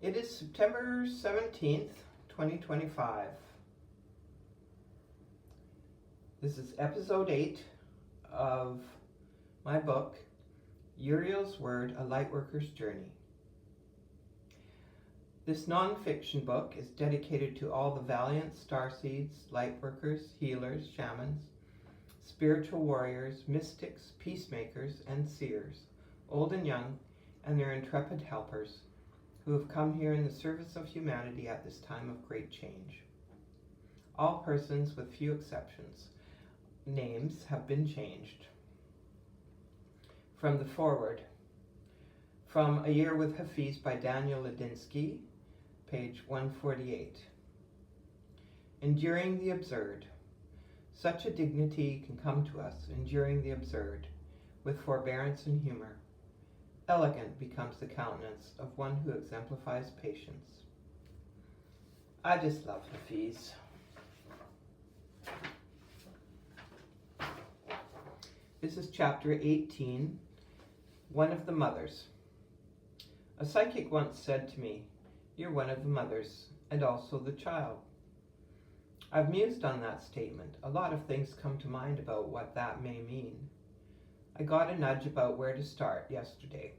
It is September 17th, 2025. This is episode 8 of my book, Uriel's Word, A Lightworker's Journey. This nonfiction book is dedicated to all the valiant starseeds, lightworkers, healers, shamans, spiritual warriors, mystics, peacemakers, and seers, old and young, and their intrepid helpers, who have come here in the service of humanity at this time of great change. All persons, with few exceptions, names have been changed. From the foreword, from A Year with Hafiz by Daniel Ladinsky, page 148. Enduring the absurd. Such a dignity can come to us, enduring the absurd, with forbearance and humor. Elegant becomes the countenance of one who exemplifies patience. I just love Hafiz. This is chapter 18, One of the Mothers. A psychic once said to me, "You're one of the mothers, and also the child." I've mused on that statement. A lot of things come to mind about what that may mean. I got a nudge about where to start yesterday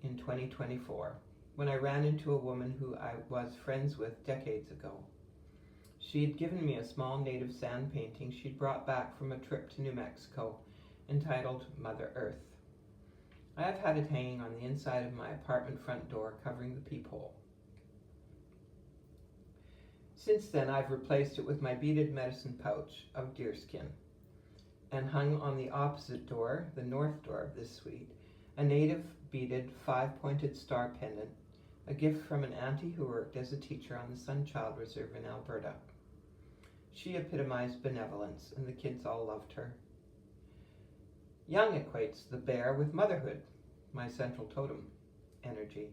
in 2024 when I ran into a woman who I was friends with decades ago. She had given me a small native sand painting she'd brought back from a trip to New Mexico entitled Mother Earth. I have had it hanging on the inside of my apartment front door, covering the peephole. Since then, I've replaced it with my beaded medicine pouch of deerskin, and hung on the opposite door, the north door of this suite, a native beaded 5-pointed star pendant, a gift from an auntie who worked as a teacher on the Sunchild Reserve in Alberta. She epitomized benevolence, and the kids all loved her. Young equates the bear with motherhood, my central totem energy.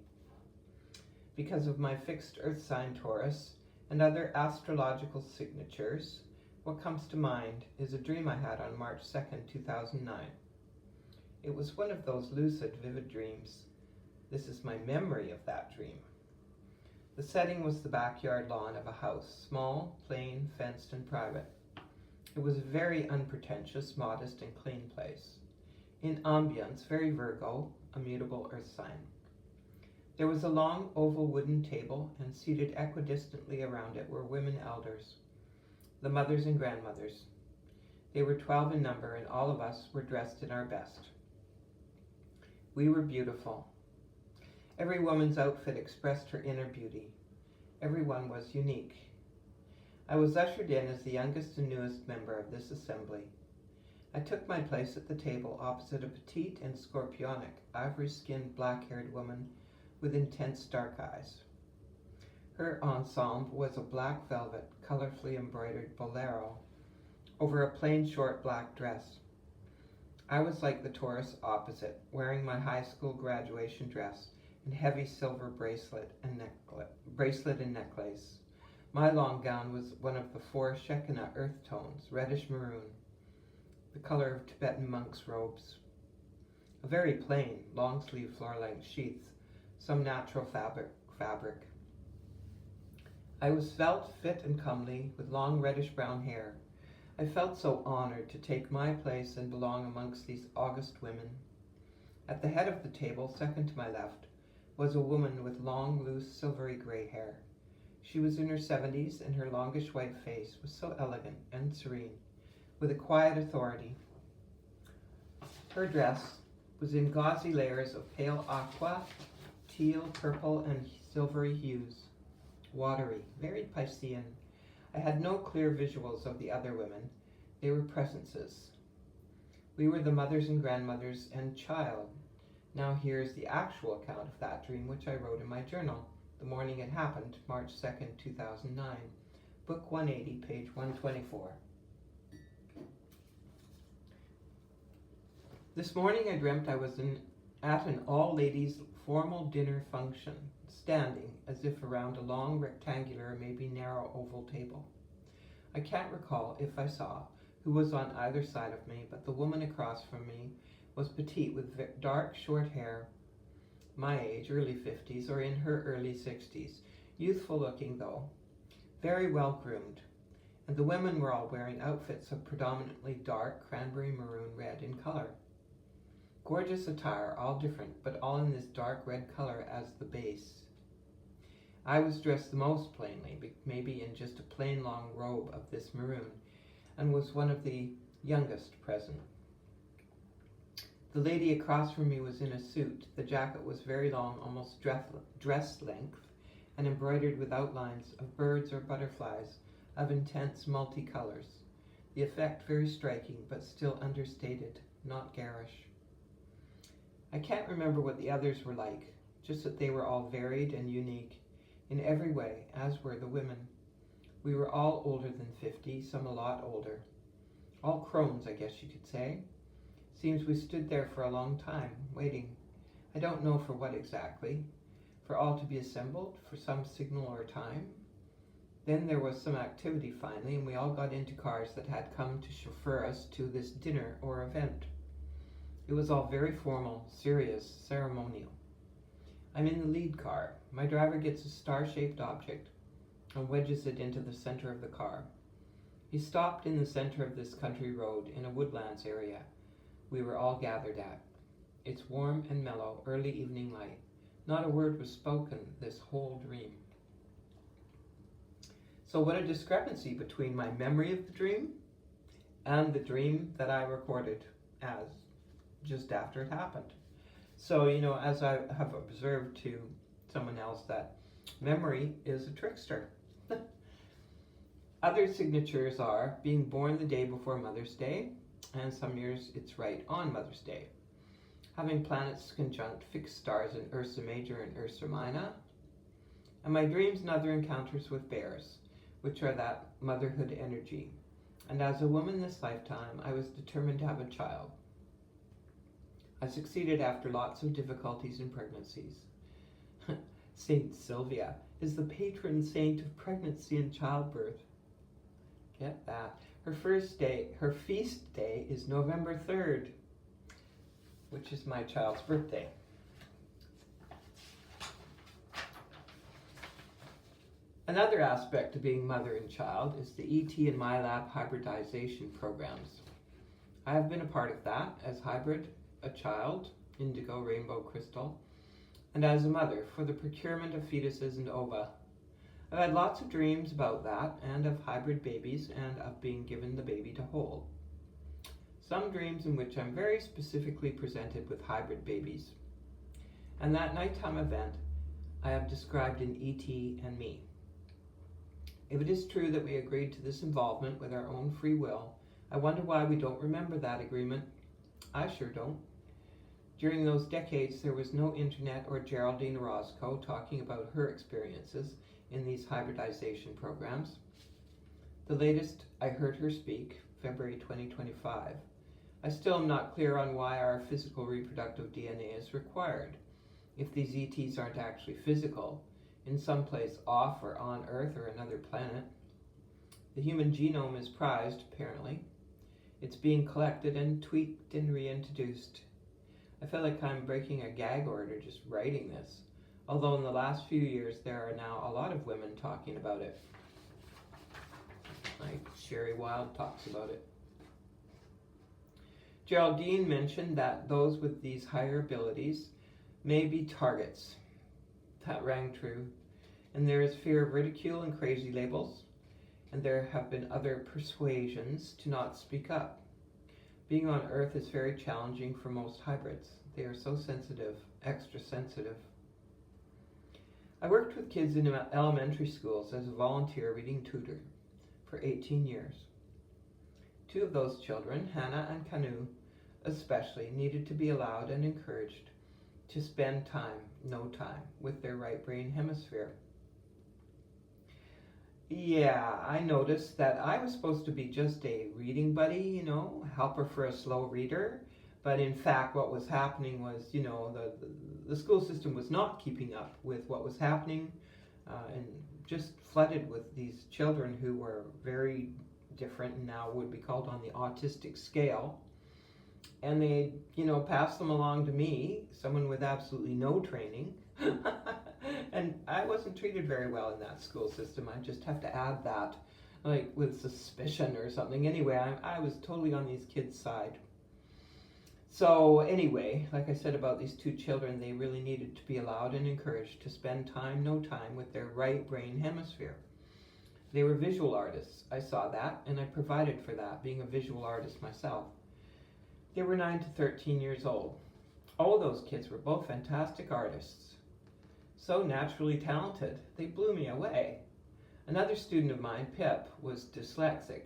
Because of my fixed earth sign Taurus and other astrological signatures, what comes to mind is a dream I had on March 2nd, 2009. It was one of those lucid, vivid dreams. This is my memory of that dream. The setting was the backyard lawn of a house, small, plain, fenced, and private. It was a very unpretentious, modest, and clean place. In ambience, very Virgo, a mutable earth sign. There was a long, oval wooden table, and seated equidistantly around it were women elders, the mothers and grandmothers. They were 12 in number, and all of us were dressed in our best. We were beautiful. Every woman's outfit expressed her inner beauty. Everyone was unique. I was ushered in as the youngest and newest member of this assembly. I took my place at the table opposite a petite and scorpionic, ivory-skinned, black-haired woman with intense dark eyes. Her ensemble was a black velvet, colorfully embroidered bolero over a plain short black dress. I was like the Taurus opposite, wearing my high school graduation dress and heavy silver bracelet and necklace. My long gown was one of the 4 Shekinah earth tones, reddish maroon, the color of Tibetan monks' robes. A very plain, long-sleeve floor-length sheath, some natural fabric. I was svelte, fit, and comely, with long reddish-brown hair. I felt so honored to take my place and belong amongst these august women. At the head of the table, second to my left, was a woman with long, loose, silvery gray hair. She was in her 70s, and her longish white face was so elegant and serene, with a quiet authority. Her dress was in gauzy layers of pale aqua, teal, purple, and silvery hues. Watery, very Piscean. I had no clear visuals of the other women. They were presences. We were the mothers and grandmothers and child. Now here's the actual account of that dream, which I wrote in my journal the morning it happened, March 2nd, 2009. Book 180, page 124. This morning I dreamt I was at an all-ladies formal dinner function, standing as if around a long rectangular, maybe narrow oval table. I can't recall, if I saw, who was on either side of me, but the woman across from me was petite with dark, short hair, my age, early 50s, or in her early 60s. Youthful looking though, very well groomed. And the women were all wearing outfits of predominantly dark cranberry maroon red in color. Gorgeous attire, all different, but all in this dark red color as the base. I was dressed the most plainly, maybe in just a plain long robe of this maroon, and was one of the youngest present. The lady across from me was in a suit. The jacket was very long, almost dress length, and embroidered with outlines of birds or butterflies of intense multicolors. The effect very striking, but still understated, not garish. I can't remember what the others were like, just that they were all varied and unique in every way, as were the women. We were all older than 50, some a lot older. All crones, I guess you could say. Seems we stood there for a long time, waiting. I don't know for what exactly. For all to be assembled, for some signal or time. Then there was some activity finally, and we all got into cars that had come to chauffeur us to this dinner or event. It was all very formal, serious, ceremonial. I'm in the lead car. My driver gets a star-shaped object and wedges it into the center of the car. He stopped in the center of this country road in a woodlands area we were all gathered at. It's warm and mellow, early evening light. Not a word was spoken this whole dream. So what a discrepancy between my memory of the dream and the dream that I recorded as just after it happened. So, as I have observed to someone else, that memory is a trickster. Other signatures are being born the day before Mother's Day, and some years it's right on Mother's Day. Having planets conjunct fixed stars in Ursa Major and Ursa Minor, and my dreams and other encounters with bears, which are that motherhood energy. And as a woman this lifetime, I was determined to have a child. I succeeded after lots of difficulties in pregnancies. Saint Sylvia is the patron saint of pregnancy and childbirth. Get that. Her feast day is November 3rd, which is my child's birthday. Another aspect of being mother and child is the ET and MyLab hybridization programs. I have been a part of that as hybrid, a child, indigo, rainbow, crystal, and as a mother for the procurement of fetuses and ova. I've had lots of dreams about that and of hybrid babies and of being given the baby to hold. Some dreams in which I'm very specifically presented with hybrid babies. And that nighttime event I have described in E.T. and Me. If it is true that we agreed to this involvement with our own free will, I wonder why we don't remember that agreement. I sure don't. During those decades, there was no internet or Geraldine Orozco talking about her experiences in these hybridization programs. The latest I heard her speak, February 2025. I still am not clear on why our physical reproductive DNA is required, if these ETs aren't actually physical, in some place off or on Earth or another planet. The human genome is prized, apparently. It's being collected and tweaked and reintroduced. I feel like I'm breaking a gag order just writing this, although in the last few years there are now a lot of women talking about it. Like Sherry Wilde talks about it. Geraldine mentioned that those with these higher abilities may be targets. That rang true. And there is fear of ridicule and crazy labels, and there have been other persuasions to not speak up. Being on Earth is very challenging for most hybrids. They are so sensitive, extra sensitive. I worked with kids in elementary schools as a volunteer reading tutor for 18 years. Two of those children, Hannah and Kanu especially, needed to be allowed and encouraged to spend no time, with their right brain hemisphere. Yeah, I noticed that I was supposed to be just a reading buddy, helper for a slow reader. But in fact, what was happening was, the school system was not keeping up with what was happening and just flooded with these children who were very different and now would be called on the autistic scale. and they, pass them along to me, someone with absolutely no training. And I wasn't treated very well in that school system. I just have to add that, like with suspicion or something. Anyway, I was totally on these kids' side. So anyway, like I said about these two children, they really needed to be allowed and encouraged to spend no time with their right brain hemisphere. They were visual artists. I saw that, and I provided for that, being a visual artist myself. They were 9 to 13 years old. All of those kids were both fantastic artists. So naturally talented, they blew me away. Another student of mine, Pip, was dyslexic,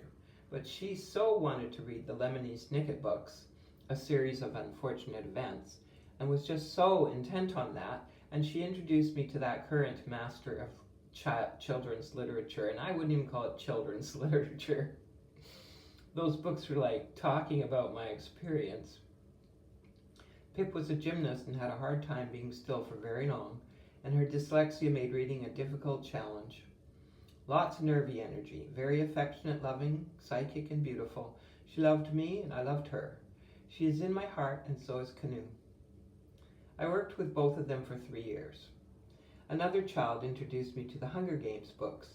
but she so wanted to read the Lemony Snicket books, a series of unfortunate events, and was just so intent on that, and she introduced me to that current master of children's literature, and I wouldn't even call it children's literature. Those books were like talking about my experience. Pip was a gymnast and had a hard time being still for very long, and her dyslexia made reading a difficult challenge. Lots of nervy energy, very affectionate, loving, psychic, and beautiful. She loved me, and I loved her. She is in my heart, and so is Canoe. I worked with both of them for 3 years. Another child introduced me to the Hunger Games books,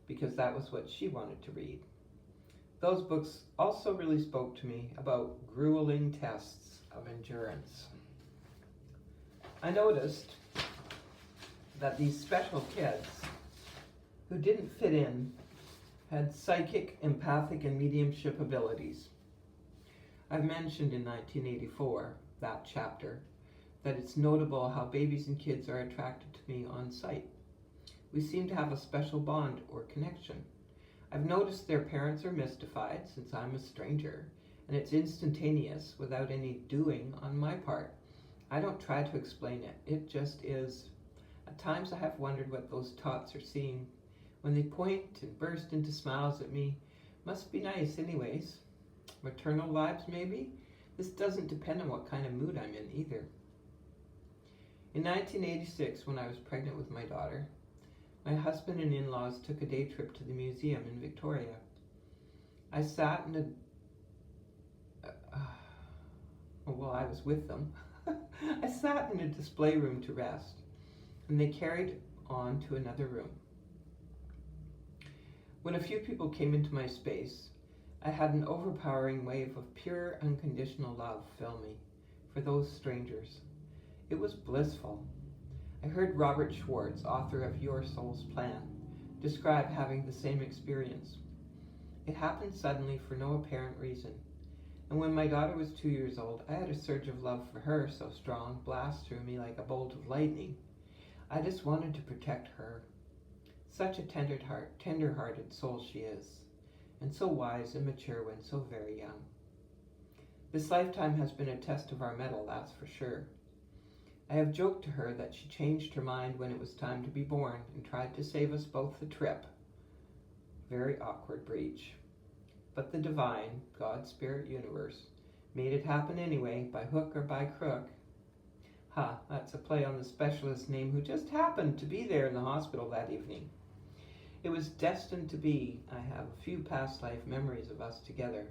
because that was what she wanted to read. Those books also really spoke to me about grueling tests of endurance. I noticed that these special kids who didn't fit in had psychic, empathic, and mediumship abilities. I've mentioned in 1984, that chapter, that it's notable how babies and kids are attracted to me on sight. We seem to have a special bond or connection. I've noticed their parents are mystified since I'm a stranger, and it's instantaneous without any doing on my part. I don't try to explain it, it just is. At times I have wondered what those tots are seeing. When they point and burst into smiles at me, must be nice anyways. Maternal vibes maybe? This doesn't depend on what kind of mood I'm in either. In 1986, when I was pregnant with my daughter, my husband and in-laws took a day trip to the museum in Victoria. I sat in I was with them. I sat in a display room to rest, and they carried on to another room. When a few people came into my space, I had an overpowering wave of pure, unconditional love fill me for those strangers. It was blissful. I heard Robert Schwartz, author of Your Soul's Plan, describe having the same experience. It happened suddenly for no apparent reason. And when my daughter was 2 years old, I had a surge of love for her so strong, blast through me like a bolt of lightning. I just wanted to protect her. Such a tender-hearted soul she is, and so wise and mature when so very young. This lifetime has been a test of our mettle, that's for sure. I have joked to her that she changed her mind when it was time to be born and tried to save us both the trip. Very awkward breach. But the divine, God, Spirit, Universe, made it happen anyway, by hook or by crook. That's a play on the specialist's name who just happened to be there in the hospital that evening. It was destined to be. I have a few past life memories of us together,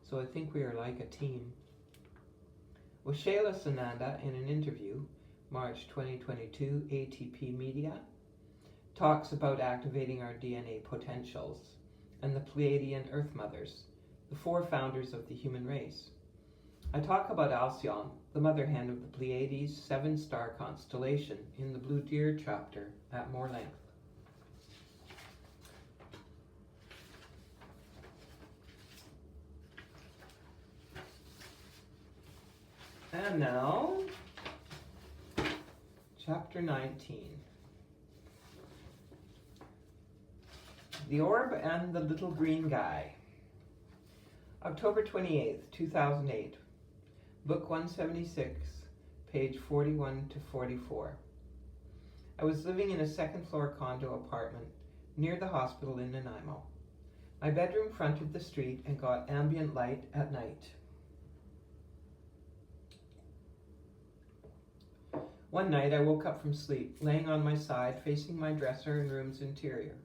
so I think we are like a team. With Shayla Sananda in an interview, March 2022, ATP Media, talks about activating our DNA potentials, and the Pleiadian Earth Mothers, the 4 founders of the human race. I talk about Alcyone, the mother hen of the Pleiades 7-star constellation, in the Blue Deer chapter at more length. And now, chapter 19. The Orb and the Little Green Guy. October 28th, 2008. Book 176, page 41 to 44. I was living in a second-floor condo apartment near the hospital in Nanaimo. My bedroom fronted the street and got ambient light at night. One night I woke up from sleep, laying on my side, facing my dresser and room's interior.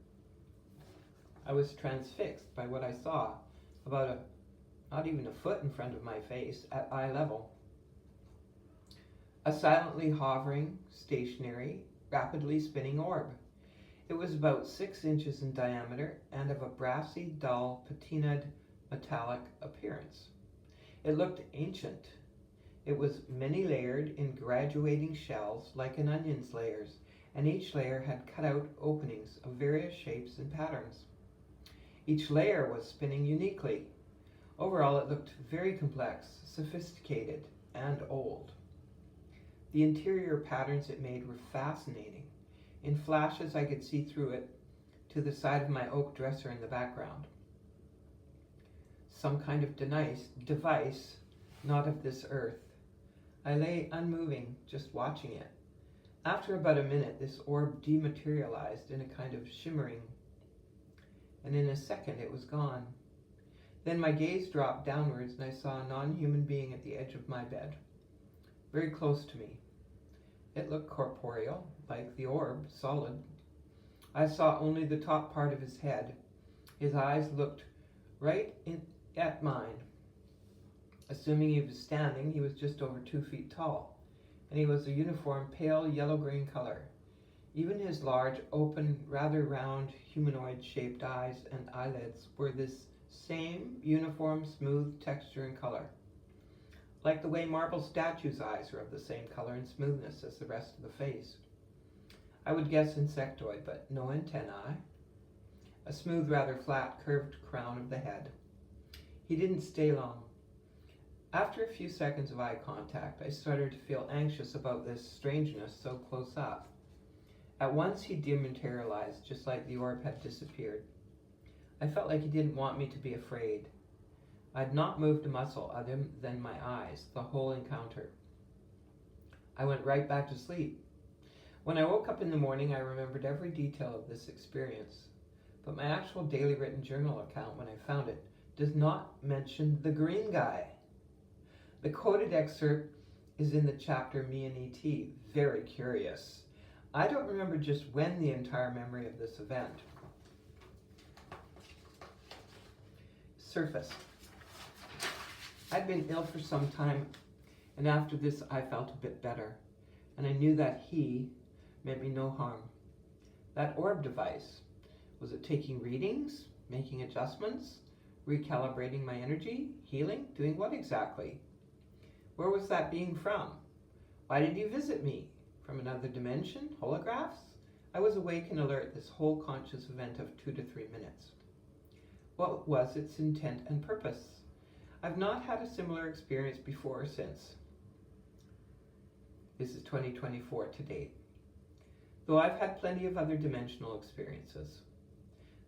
I was transfixed by what I saw, about a not even a foot in front of my face, at eye level. A silently hovering, stationary, rapidly spinning orb. It was about 6 inches in diameter and of a brassy, dull, patinaed, metallic appearance. It looked ancient. It was many-layered in graduating shells like an onion's layers, and each layer had cut-out openings of various shapes and patterns. Each layer was spinning uniquely. Overall, it looked very complex, sophisticated, and old. The interior patterns it made were fascinating. In flashes, I could see through it to the side of my oak dresser in the background. Some kind of device, not of this earth. I lay unmoving, just watching it. After about a minute, this orb dematerialized in a kind of shimmering, and in a second it was gone. Then my gaze dropped downwards and I saw a non-human being at the edge of my bed, very close to me. It looked corporeal, like the orb, solid. I saw only the top part of his head. His eyes looked right at mine. Assuming he was standing, he was just over 2 feet tall, and he was a uniform pale yellow-green color. Even his large, open, rather round, humanoid-shaped eyes and eyelids were this same uniform, smooth texture and color, like the way marble statues' eyes are of the same color and smoothness as the rest of the face. I would guess insectoid, but no antennae. A smooth, rather flat, curved crown of the head. He didn't stay long. After a few seconds of eye contact, I started to feel anxious about this strangeness so close up. At once he dematerialized, just like the orb had disappeared. I felt like he didn't want me to be afraid. I'd not moved a muscle other than my eyes the whole encounter. I went right back to sleep. When I woke up in the morning, I remembered every detail of this experience. But my actual daily written journal account, when I found it, does not mention the green guy. The quoted excerpt is in the chapter Me and E.T. Very curious. I don't remember just when the entire memory of this event. Surface. I'd been ill for some time, and after this I felt a bit better, and I knew that he meant me no harm. That orb device, was it taking readings, making adjustments, recalibrating my energy, healing, doing what exactly? Where was that being from? Why did he visit me? From another dimension? Holographs? I was awake and alert this whole conscious event of 2 to 3 minutes. What was its intent and purpose? I've not had a similar experience before or since. This is 2024 to date, though I've had plenty of other dimensional experiences.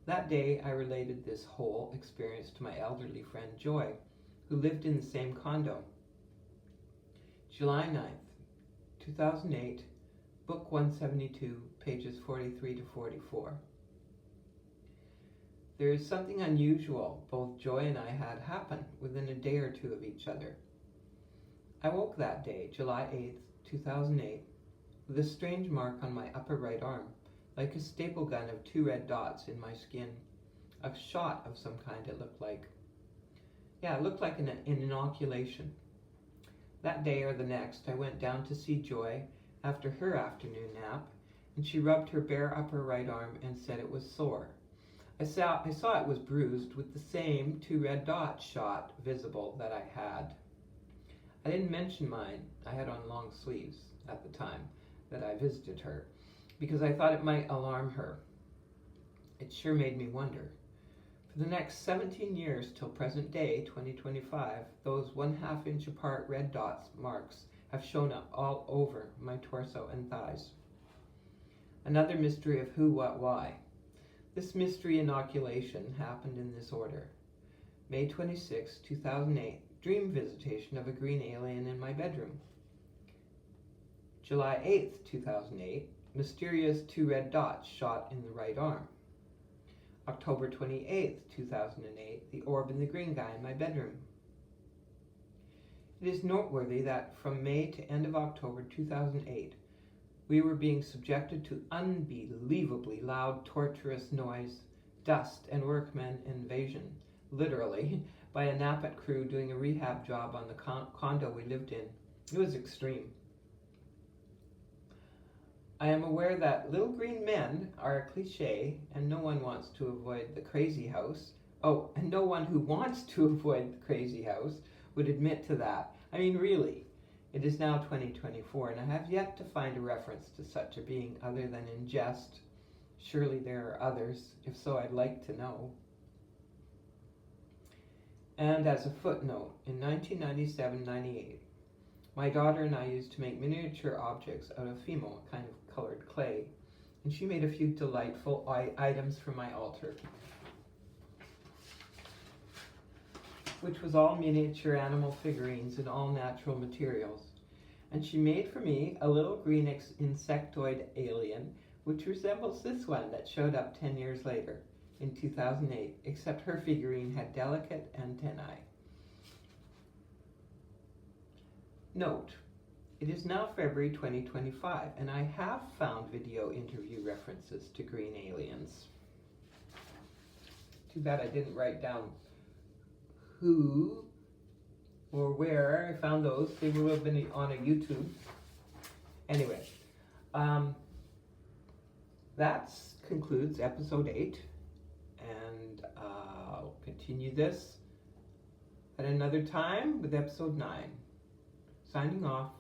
That day I related this whole experience to my elderly friend Joy, who lived in the same condo. July 9th, 2008, Book 172, pages 43 to 44. There is something unusual both Joy and I had happen within a day or two of each other. I woke that day, July 8th, 2008, with a strange mark on my upper right arm, like a staple gun of 2 red dots in my skin. A shot of some kind, it looked like. Yeah, it looked like an inoculation. That day or the next, I went down to see Joy after her afternoon nap, and she rubbed her bare upper right arm and said it was sore. I saw it was bruised with the same 2 red dot shot visible that I had. I didn't mention mine. I had on long sleeves at the time that I visited her, because I thought it might alarm her. It sure made me wonder. For the next 17 years till present day, 2025, those 1/2 inch apart red dots marks have shown up all over my torso and thighs. Another mystery of who, what, why. This mystery inoculation happened in this order. May 26, 2008, dream visitation of a green alien in my bedroom. July 8th, 2008, mysterious 2 red dots shot in the right arm. October 28th, 2008, the orb in the green guy in my bedroom. It is noteworthy that from May to end of October 2008, we were being subjected to unbelievably loud, torturous noise, dust, and workmen invasion, literally, by a NAPAT crew doing a rehab job on the condo we lived in. It was extreme. I am aware that little green men are a cliche, and no one wants to avoid the crazy house. Oh, and no one who wants to avoid the crazy house would admit to that. I mean, really. It is now 2024, and I have yet to find a reference to such a being other than in jest. Surely there are others. If so, I'd like to know. And as a footnote, in 1997-98, my daughter and I used to make miniature objects out of Fimo, a kind of colored clay, and she made a few delightful items for my altar, which was all miniature animal figurines in all natural materials. And she made for me a little green insectoid alien, which resembles this one that showed up 10 years later, in 2008, except her figurine had delicate antennae. Note, it is now February 2025, and I have found video interview references to green aliens. Too bad I didn't write down who or where I found those. They will have been on a YouTube. Anyway, that concludes episode 8, and I'll continue this at another time with episode 9. Signing off.